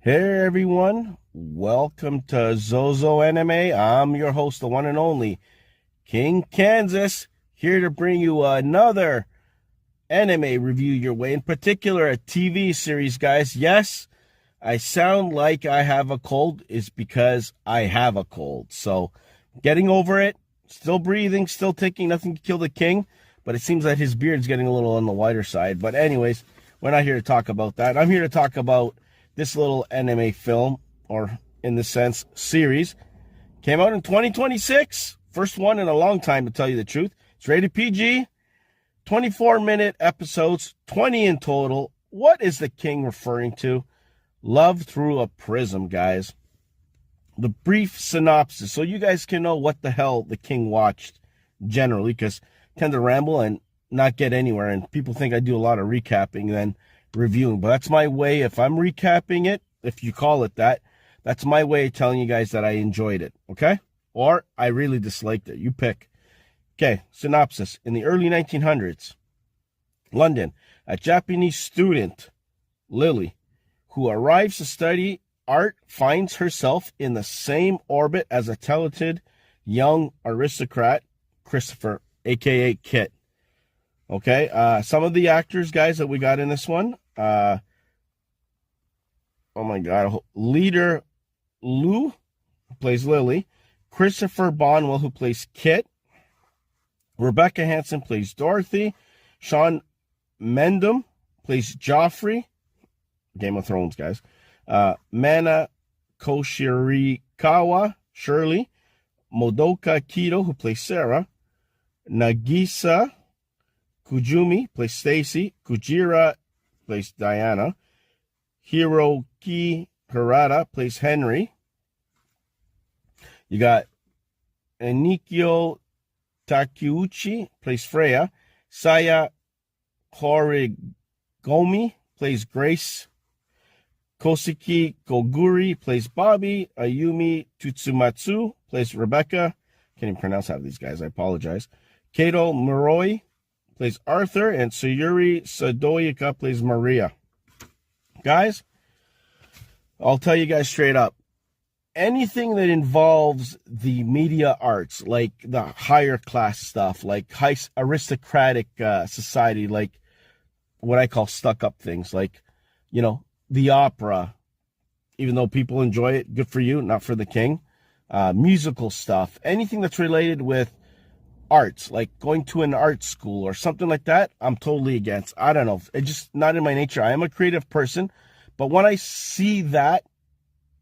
Hey everyone, welcome to Zozo Anime. I'm your host, the one and only King Kansas, here to bring you another anime review your way, in particular a TV series, guys. Yes, I sound like I have a cold is because I have a cold. So, getting over it, still breathing, still taking nothing to kill the king, but it seems that his beard's getting a little on the wider side. But anyways, we're not here to talk about that. I'm here to talk about this little anime film, or in this sense, series. Came out in 2026. First one in a long time, to tell you the truth. It's rated PG. 24-minute episodes, 20 in total. What is the king referring to? Love Through a Prism, guys. The brief synopsis, so you guys can know what the hell the king watched generally, because I tend to ramble and not get anywhere, and people think I do a lot of recapping than reviewing, but that's my way. If I'm recapping it, if you call it that, that's my way of telling you guys that I enjoyed it, okay? Or I really disliked it. You pick. Okay, synopsis. In the early 1900s, London, a Japanese student, Lili, who arrives to study art, finds herself in the same orbit as a talented young aristocrat, Christopher, aka Kit. Okay, some of the actors, guys, that we got in this one. Oh my God. Leader Lou, who plays Lili. Christopher Bonwell, who plays Kit. Rebecca Hanssen plays Dorothy. Shaun Mendum plays Joffrey. Game of Thrones, guys. Mana Koshirakawa, Shirley. Modoka Kido, who plays Sarah. Nagisa Kujume plays Stacy. Kujira plays Diana. Hiroaki Hirata plays Henry. You got Eniiko Takeuchi plays Freya. Saya Horigome plays Grace. Koseki Kogure plays Bobby. Ayumi Tsunematsu plays Rebecca. Can't even pronounce half of these guys. I apologize. Kaito Muroi plays Arthur, and Sayuri Sadaoka plays Maria. Guys, I'll tell you guys straight up. Anything that involves the media arts, like the higher class stuff, like high aristocratic society, like what I call stuck-up things, like, you know, the opera, even though people enjoy it, good for you, not for the king. Musical stuff, anything that's related with arts, like going to an art school or something like that, I'm totally against. I don't know. It's just not in my nature. I am a creative person, but when I see that,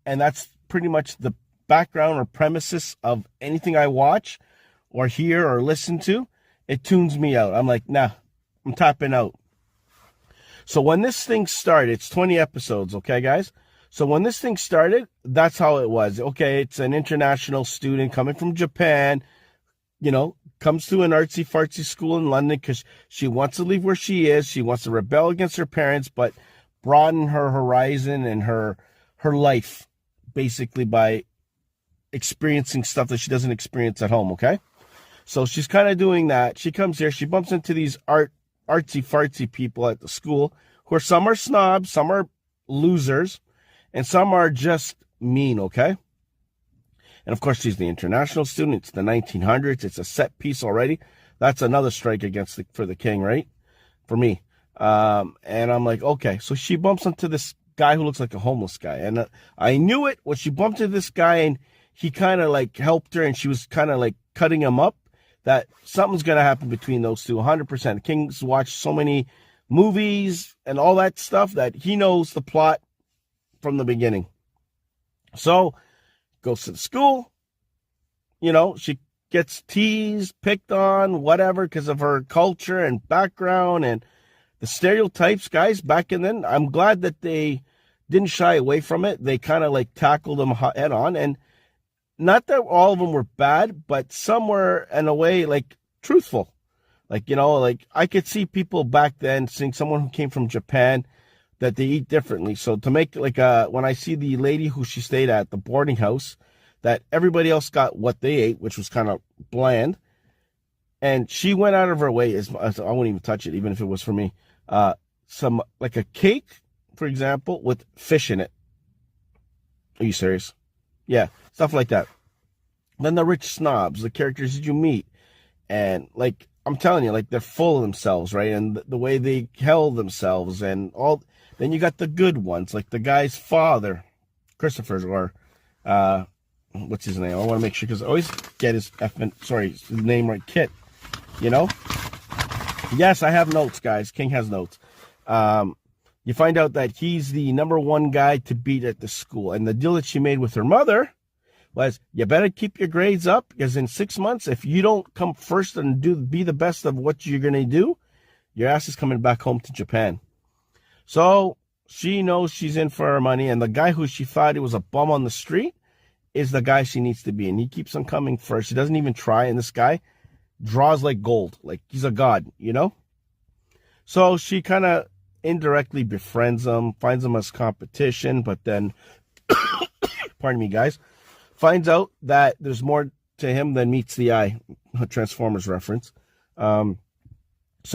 and that's pretty much the background or premises of anything I watch or hear or listen to, it tunes me out. I'm like, nah, I'm tapping out. So when this thing started, it's 20 episodes, okay, guys? So when this thing started, that's how it was. Okay, it's an international student coming from Japan, you know, comes to an artsy-fartsy school in London because she wants to leave where she is. She wants to rebel against her parents, but broaden her horizon and her life, basically, by experiencing stuff that she doesn't experience at home, okay? So she's kind of doing that. She comes here. She bumps into these artsy-fartsy people at the school, who are, some are snobs, some are losers, and some are just mean, okay? And of course, she's the international student. It's the 1900s. It's a set piece already. That's another strike against for the king, right? For me. And I'm like, okay. So she bumps into this guy who looks like a homeless guy. And I knew it when she bumped into this guy and he kind of like helped her and she was kind of like cutting him up, that something's going to happen between those two, 100%. The king's watched so many movies and all that stuff that he knows the plot from the beginning. So goes to the school, you know, she gets teased, picked on, whatever, because of her culture and background and the stereotypes, guys, back in then. I'm glad that they didn't shy away from it. They kind of like tackled them head on, and not that all of them were bad, but some were in a way like truthful. Like, you know, like I could see people back then seeing someone who came from Japan that they eat differently. So to make like when I see the lady who she stayed at the boarding house, that everybody else got what they ate, which was kind of bland, and she went out of her way, I wouldn't even touch it, even if it was for me. Some like a cake, for example, with fish in it. Are you serious? Yeah, stuff like that. Then the rich snobs, the characters that you meet. And, like, I'm telling you, like, they're full of themselves, right? And the way they held themselves and all. Then you got the good ones, like the guy's father, Christopher's, or, what's his name? I want to make sure, because I always get his name right, Kit, you know? Yes, I have notes, guys. King has notes. You find out that he's the number one guy to beat at the school. And the deal that she made with her mother was, you better keep your grades up, because in 6 months, if you don't come first and be the best of what you're going to do, your ass is coming back home to Japan. So she knows she's in for her money, and the guy who she thought he was a bum on the street is the guy she needs to be. And he keeps on coming first. She doesn't even try, and this guy draws like gold. Like, he's a god, you know? So she kind of indirectly befriends him, finds him as competition, but then, pardon me, guys, finds out that there's more to him than meets the eye. A Transformers reference. So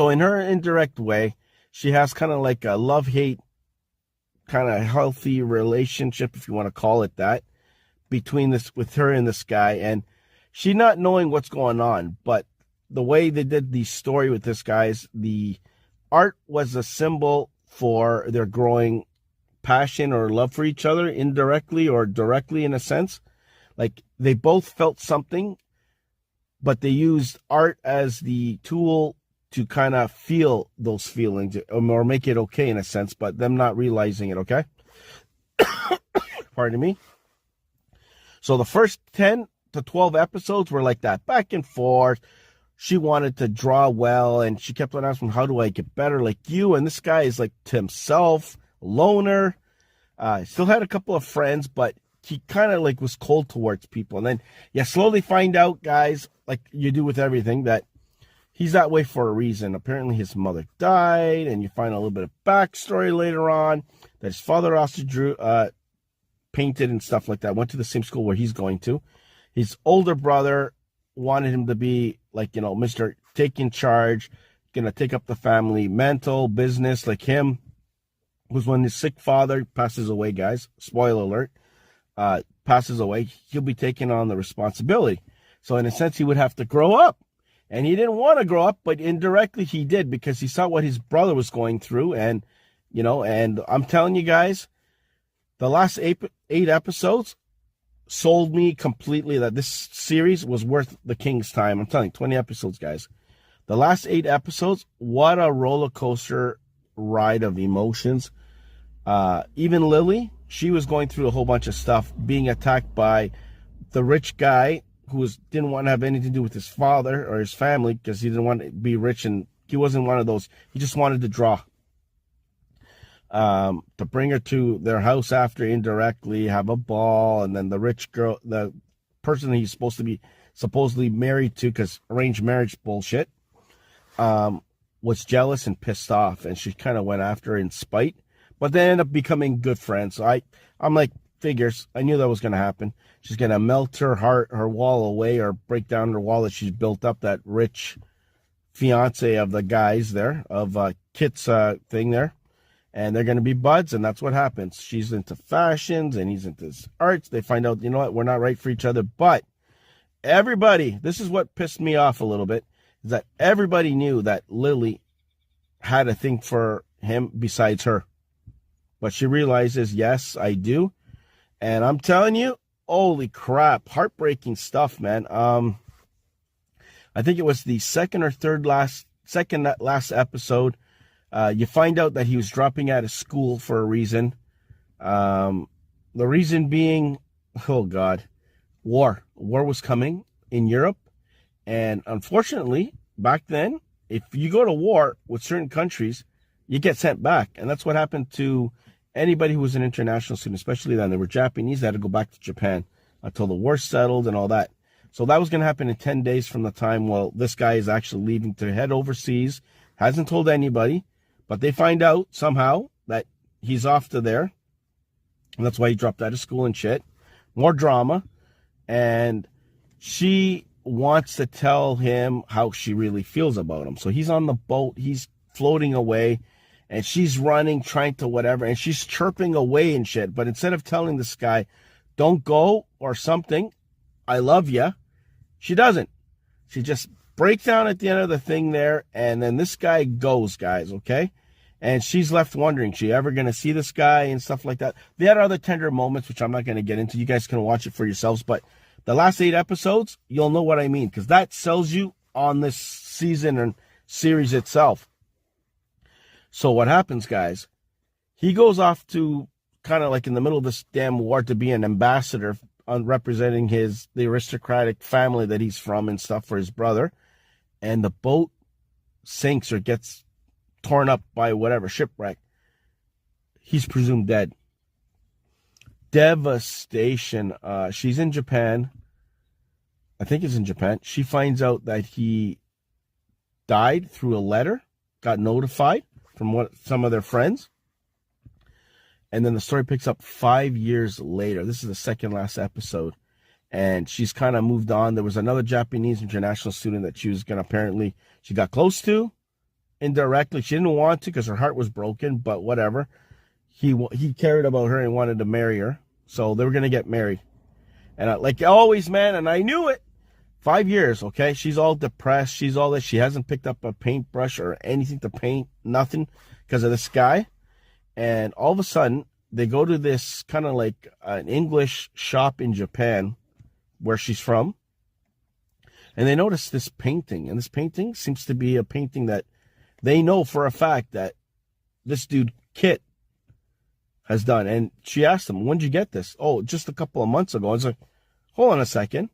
in her indirect way, she has kind of like a love-hate, kind of healthy relationship, if you want to call it that, with her and this guy. And she not knowing what's going on, but the way they did the story with this guy's, the art was a symbol for their growing passion or love for each other, indirectly or directly in a sense. Like, they both felt something, but they used art as the tool to kind of feel those feelings, or make it okay in a sense, but them not realizing it, okay? Pardon me. So the first 10 to 12 episodes were like that, back and forth. She wanted to draw well, and she kept on asking, how do I get better like you? And this guy is like to himself, loner. Still had a couple of friends, but he kind of like was cold towards people. And then you slowly find out, guys, like you do with everything, that he's that way for a reason. Apparently his mother died, and you find a little bit of backstory later on that his father also drew, painted and stuff like that. Went to the same school where he's going to. His older brother wanted him to be like, you know, Mr. Taking charge, gonna take up the family mental business like him. Was when his sick father passes away, guys. Spoiler alert. Passes away, he'll be taking on the responsibility. So in a sense, he would have to grow up. And he didn't want to grow up, but indirectly he did, because he saw what his brother was going through. And, you know, and I'm telling you guys, the last eight episodes sold me completely that this series was worth the King's time. I'm telling you, 20 episodes, guys. The last 8 episodes, what a roller coaster ride of emotions. Even Lili, she was going through a whole bunch of stuff, being attacked by the rich guy who didn't want to have anything to do with his father or his family, because he didn't want to be rich, and he wasn't one of those. He just wanted to draw. To bring her to their house after, indirectly, have a ball, and then the rich girl, the person he's supposed to be supposedly married to, because arranged marriage bullshit, was jealous and pissed off, and she kind of went after her in spite, but they ended up becoming good friends. So I'm like, figures, I knew that was going to happen. She's going to melt her wall away, or break down her wall that she's built up, that rich fiance of the guys there, of Kit's thing there. And they're going to be buds, and that's what happens. She's into fashions, and he's into arts. They find out, you know what, we're not right for each other. But everybody, this is what pissed me off a little bit, is that everybody knew that Lili had a thing for him besides her. But she realizes, yes, I do. And I'm telling you, holy crap, heartbreaking stuff, man. I think it was the second last episode. You find out that he was dropping out of school for a reason. The reason being, oh God, war. War was coming in Europe. And unfortunately, back then, if you go to war with certain countries, you get sent back. And that's what happened to anybody who was an international student, especially then. They were Japanese, they had to go back to Japan until the war settled and all that. So that was going to happen in 10 days from the time, well, this guy is actually leaving to head overseas. Hasn't told anybody. But they find out somehow that he's off to there. And that's why he dropped out of school and shit. More drama. And she wants to tell him how she really feels about him. So he's on the boat. He's floating away. And she's running, trying to whatever. And she's chirping away and shit. But instead of telling this guy don't go or something. I love you. She doesn't. She just breaks down at the end of the thing there, and then this guy goes, guys, okay? And she's left wondering, she ever going to see this guy and stuff like that. They had other tender moments, which I'm not going to get into. You guys can watch it for yourselves, but the last 8 episodes, you'll know what I mean, because that sells you on this season and series itself. So what happens, guys? He goes off to kind of like in the middle of this damn war to be an ambassador on representing the aristocratic family that he's from and stuff for his brother. And the boat sinks or gets torn up by whatever, shipwreck. He's presumed dead. Devastation. She's in Japan. I think it's in Japan. She finds out that he died through a letter, got notified from some of their friends. And then the story picks up 5 years later. This is the second last episode. And she's kind of moved on. There was another Japanese international student that she was going to apparently, she got close to indirectly. She didn't want to because her heart was broken, but whatever. He cared about her and wanted to marry her. So they were going to get married. And like always, man, and I knew it. 5 years, okay? She's all depressed. She's all this. She hasn't picked up a paintbrush or anything to paint, nothing, because of this guy. And all of a sudden, they go to this kind of like an English shop in Japan where she's from. And they notice this painting. And this painting seems to be a painting that they know for a fact that this dude, Kit, has done. And she asked him, when did you get this? Oh, just a couple of months ago. I was like, hold on a second.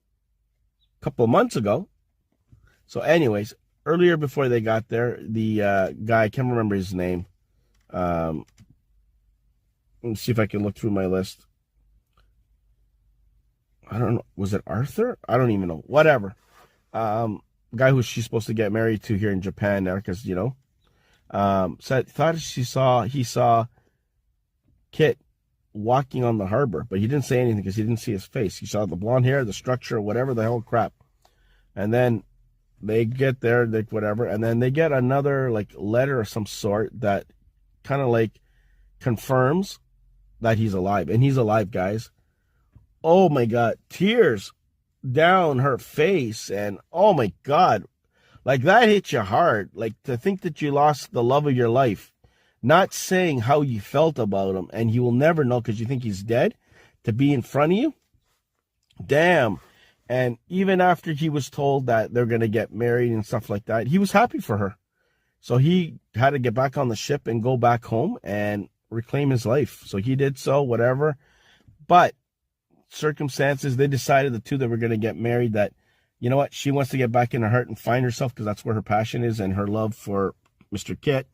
A couple of months ago. So anyways, earlier before they got there, the guy, I can't remember his name. Let me see if I can look through my list. I don't know. Was it Arthur? I don't even know. Whatever. Guy who she's supposed to get married to here in Japan there, because, you know. Thought he saw Kit walking on the harbor, but he didn't say anything because he didn't see his face. He saw the blonde hair, the structure, whatever the hell crap. And then they get there, like whatever, and then they get another like letter of some sort that kind of like confirms that he's alive. And he's alive, guys. Oh my God, tears down her face, and oh my God, like that hit you hard. Like to think that you lost the love of your life, not saying how you felt about him, and you will never know because you think he's dead, to be in front of you. Damn. And even after he was told that they're going to get married and stuff like that, he was happy for her. So he had to get back on the ship and go back home and reclaim his life. So he did so, whatever. But circumstances, they decided, the two that were going to get married, that, you know what, she wants to get back in her heart and find herself because that's where her passion is and her love for Mr. Kit.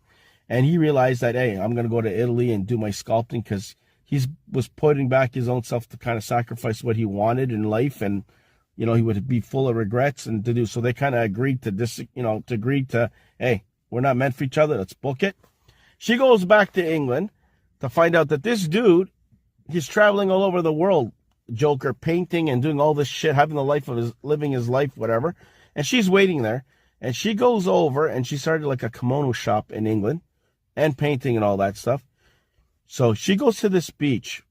And he realized that, hey, I'm going to go to Italy and do my sculpting because he was putting back his own self to kind of sacrifice what he wanted in life. And, you know, he would be full of regrets and to do. So they kind of agreed to this, you know, hey, we're not meant for each other. Let's book it. She goes back to England to find out that this dude, he's traveling all over the world, Joker, painting and doing all this shit, having the life of living his life, whatever. And she's waiting there. And she goes over and she started like a kimono shop in England and painting and all that stuff. So she goes to this beach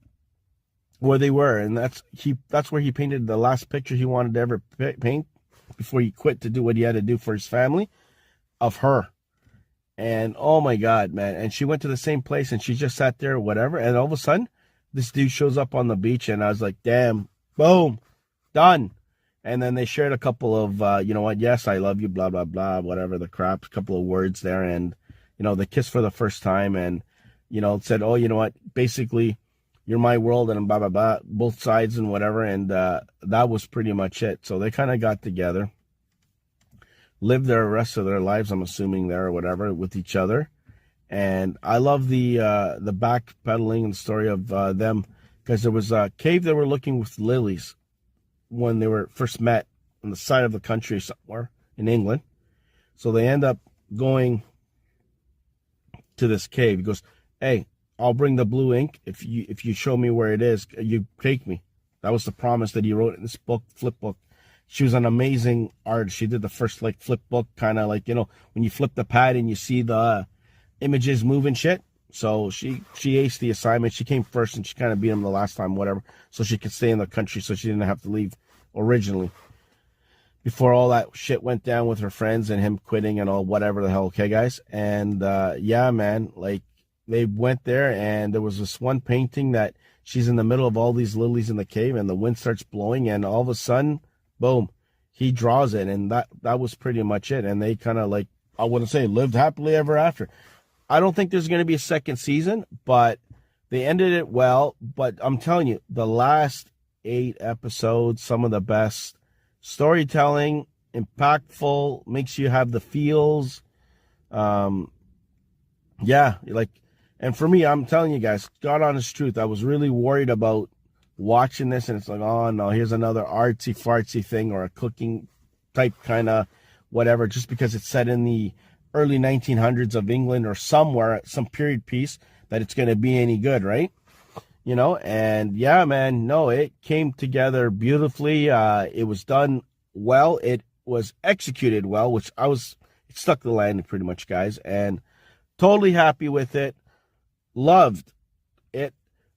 where they were, and that's where he painted the last picture he wanted to ever paint before he quit to do what he had to do for his family, of her. And oh my God, man. And she went to the same place and she just sat there or whatever. And all of a sudden, this dude shows up on the beach and I was like, damn, boom, done. And then they shared a couple of, you know what, yes, I love you, blah, blah, blah, whatever the crap, a couple of words there. And, you know, they kissed for the first time and, you know, said, oh, you know what, basically, you're my world and blah, blah, blah, both sides and whatever. And that was pretty much it. So they kind of got together, lived the rest of their lives, I'm assuming there or whatever, with each other. And I love the backpedaling and the story of them, because there was a cave they were looking with lilies when they were first met on the side of the country somewhere in England. So they end up going to this cave. He goes, hey, I'll bring the blue ink if you show me where it is. You take me. That was the promise that he wrote in this book, flip book. She was an amazing artist. She did the first like flip book, kind of like, you know, when you flip the pad and you see the images move and shit. So she aced the assignment. She came first, and she kind of beat him the last time, whatever, so she could stay in the country, so she didn't have to leave originally. Before all that shit went down with her friends and him quitting and all whatever the hell, okay, guys? And yeah, man, like they went there, and there was this one painting that she's in the middle of all these lilies in the cave, and the wind starts blowing, and all of a sudden, boom, he draws it, and that was pretty much it. And they kind of, like, I wouldn't say lived happily ever after. I don't think there's going to be a second season, but they ended it well. But I'm telling you, the last 8 episodes, some of the best. Storytelling, impactful, makes you have the feels. Yeah, like, and for me, I'm telling you guys, God honest truth, I was really worried about watching this, and it's like, oh no, here's another artsy fartsy thing or a cooking type kind of whatever, just because it's set in the early 1900s of England or somewhere, some period piece, that it's going to be any good, right? You know, and yeah, man, no, it came together beautifully. It was done well. It was executed well, which it stuck the landing pretty much, guys, and totally happy with it. Loved it.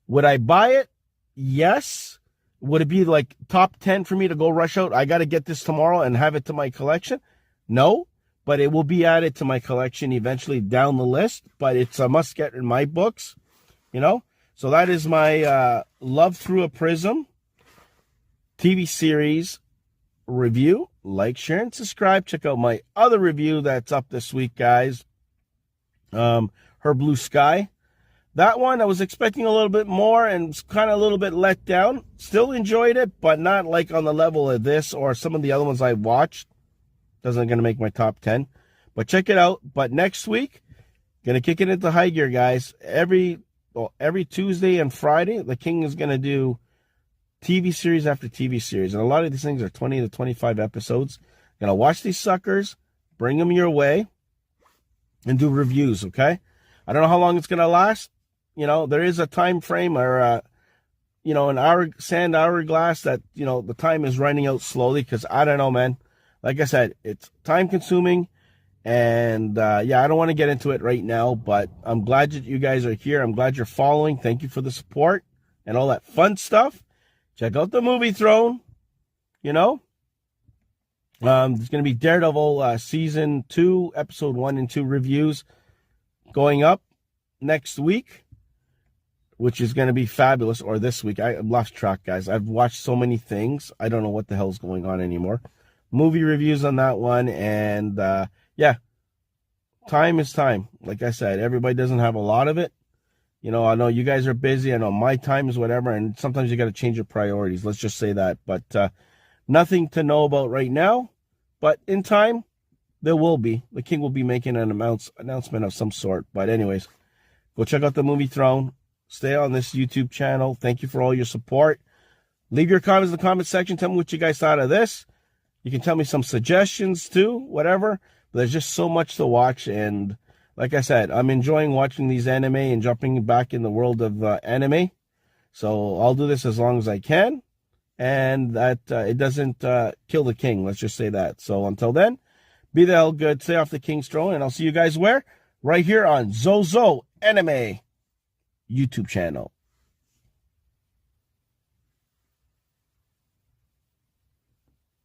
Would I buy it? Yes. Would it be like top 10 for me to go rush out? I got to get this tomorrow and have it to my collection? No, but it will be added to my collection eventually down the list, but it's a must get in my books, you know? So that is my Love Through a Prism TV series review. Like, share, and subscribe. Check out my other review that's up this week, guys. Her Blue Sky. That one, I was expecting a little bit more and kind of a little bit let down. Still enjoyed it, but not like on the level of this or some of the other ones I watched. Doesn't going to make my top 10. But check it out. But next week, going to kick it into high gear, guys. Every Tuesday and Friday, the King is going to do TV series after TV series. And a lot of these things are 20 to 25 episodes. Going to watch these suckers, bring them your way, and do reviews, okay? I don't know how long it's going to last. You know, there is a time frame or, you know, an sand hourglass that, you know, the time is running out slowly because I don't know, man. Like I said, it's time consuming. And, yeah, I don't want to get into it right now, but I'm glad that you guys are here. I'm glad you're following. Thank you for the support and all that fun stuff. Check out the Movie Throne, you know. There's going to be Daredevil Season 2, Episode 1 and 2 reviews going up next week, which is going to be fabulous, or this week. I lost track, guys. I've watched so many things. I don't know what the hell's going on anymore. Movie reviews on that one, and, yeah, time is time. Like I said, everybody doesn't have a lot of it. You know, I know you guys are busy. I know my time is whatever, and sometimes you got to change your priorities. Let's just say that. But nothing to know about right now. But in time, there will be. The King will be making an announcement of some sort. But anyways, go check out the Movie Throne. Stay on this YouTube channel. Thank you for all your support. Leave your comments in the comment section. Tell me what you guys thought of this. You can tell me some suggestions too, whatever. But there's just so much to watch. And like I said, I'm enjoying watching these anime and jumping back in the world of anime. So I'll do this as long as I can. And that it doesn't kill the King. Let's just say that. So until then, be the hell good. Stay off the King's throne. And I'll see you guys where? Right here on Zozo Anime YouTube channel.